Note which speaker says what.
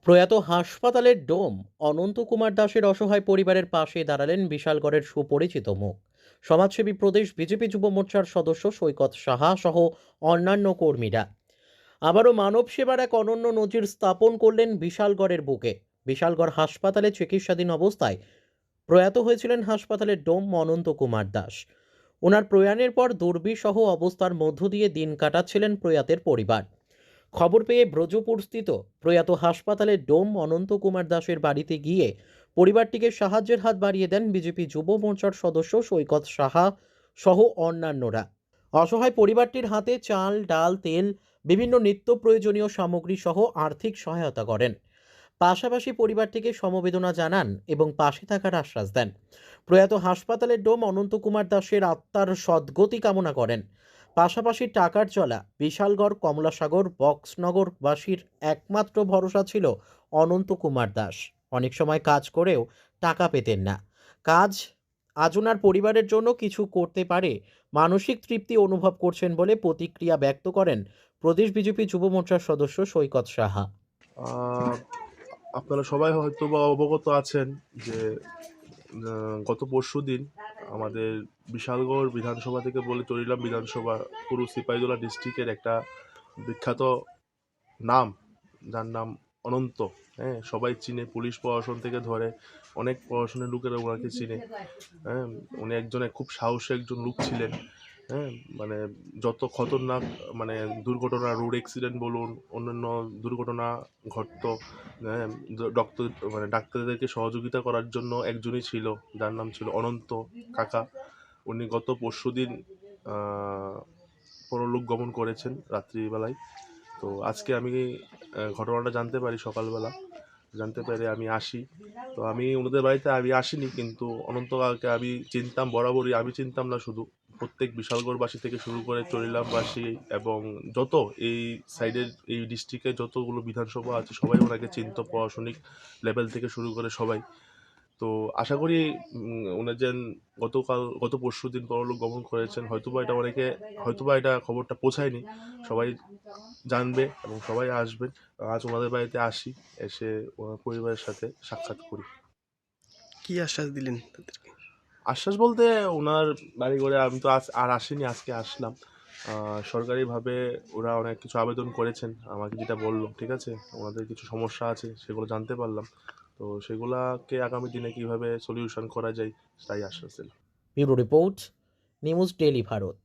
Speaker 1: প্রয়াত হাসপাতালের ডোম অনন্ত কুমার দাসের অসহায় পরিবারের পাশে দাঁড়ালেন বিশালগড়ের সুপরিচিত মুখ সমাজসেবী প্রদেশ বিজেপি যুব মোর্চার সদস্য সৈকত সাহা সহ অন্যান্য কর্মীরা। আবারও মানব সেবার এক অনন্য নজির স্থাপন করলেন বিশালগড়ের বুকে। বিশালগড় হাসপাতালে চিকিৎসাধীন অবস্থায় প্রয়াত হয়েছিলেন হাসপাতালের ডোম অনন্ত কুমার দাস। ওনার প্রয়াণের পর দুর্বিষহ অবস্থার মধ্য দিয়ে দিন কাটাচ্ছিলেন প্রয়াতের পরিবার। খবর পেয়ে ব্রজপুরস্থিত প্রয়াত হাসপাতালের ডোম অনন্ত কুমার দাসের বাড়িতে গিয়ে পরিবারটিকে সাহায্যের হাত বাড়িয়ে দেন বিজেপি যুব মোর্চার সদস্য সৈকত সাহা সহ অন্যান্যরা। অসহায় পরিবারটির হাতে চাল, ডাল, তেল, বিভিন্ন নিত্য প্রয়োজনীয় সামগ্রী সহ আর্থিক সহায়তা করেন। পাশাপাশি পরিবারটিকে সমবেদনা জানান এবং পাশে থাকার আশ্বাস দেন। প্রয়াত হাসপাতালের ডোম অনন্ত কুমার দাসের আত্মার সদ্গতি কামনা করেন। পাশাপাশি টাকার চলা বিশালগড় কমলাসাগর বক্সনগরবাসীর একমাত্র ভরসা ছিল অনন্ত কুমার দাস। অনেক সময় কাজ করেও টাকা পেতেন না। কাজ আজ ওনার পরিবারের জন্য কিছু করতে পারে মানসিক তৃপ্তি অনুভব করছেন বলে প্রতিক্রিয়া ব্যক্ত করেন প্রদেশ বিজেপি যুব মোর্চার সদস্য সৈকত সাহা।
Speaker 2: আহ, আপনারা সবাই হয়তো বা অবগত আছেন যে গত পরশুদিন আমাদের বিশালগড় বিধানসভা থেকে বলে চরিলাম বিধানসভা পুরো সিপাহীজলা ডিস্ট্রিক্টের একটা বিখ্যাত নাম, যার নাম অনন্ত। হ্যাঁ, সবাই চিনে, পুলিশ প্রশাসন থেকে ধরে অনেক প্রশাসনের লোকেরা ওনাকে চিনে। হ্যাঁ, উনি একজন খুব সাহসী একজন লোক ছিলেন। হ্যাঁ, মানে যত খতরনাক মানে দুর্ঘটনা, রোড অ্যাক্সিডেন্ট বলুন, অন্যান্য দুর্ঘটনা ঘটতো, হ্যাঁ, ডক্টর মানে ডাক্তারদেরকে সহযোগিতা করার জন্য একজনই ছিল, যার নাম ছিল অনন্ত কাকা। উনি গত পরশুদিন পরলোক গমন করেছেন রাত্রিবেলায়। তো আজকে আমি ঘটনাটা জানতে পারি সকালবেলা, জানতে পেরে আমি আসি। তো আমি ওনাদের বাড়িতে আমি আসিনি, কিন্তু অনন্ত কাকাকে আমি চিনতাম বরাবরই। আমি চিনতাম না শুধু, প্রত্যেক বিশালগড়বাসী থেকে শুরু করে চরিলামবাসী এবং যত এই সাইডের এই ডিস্ট্রিক্টের যতগুলো বিধানসভা আছে সবাই ওনাকে চিনত, প্রশাসনিক লেভেল থেকে শুরু করে সবাই। তো আশা করি উনি যেন গত পরশুদিন পরলোক গমন করেছেন, হয়তোবা এটা অনেকে, হয়তোবা এটা খবরটা পৌঁছায়নি, সবাই জানবে এবং সবাই আসবেন। আজ ওনাদের বাড়িতে আসি, এসে ওনার পরিবারের সাথে সাক্ষাৎ করি।
Speaker 3: কি আশ্বাস দিলেন তাদেরকে?
Speaker 2: আশ্বাস বলতে, ওনার বাড়ি ঘরে আমি তো আজ আর আসিনি, আজকে আসলাম। সরকারিভাবে ওরা অনেক কিছু আবেদন করেছেন, আমাকে যেটা বললো, ঠিক আছে, ওনাদের কিছু সমস্যা আছে সেগুলো জানতে পারলাম। তো সেগুলাকে আগামী দিনে কিভাবে সলিউশন করা যায় তাই আশ্বাস দিলাম।
Speaker 1: Bureau report, news daily Bharat.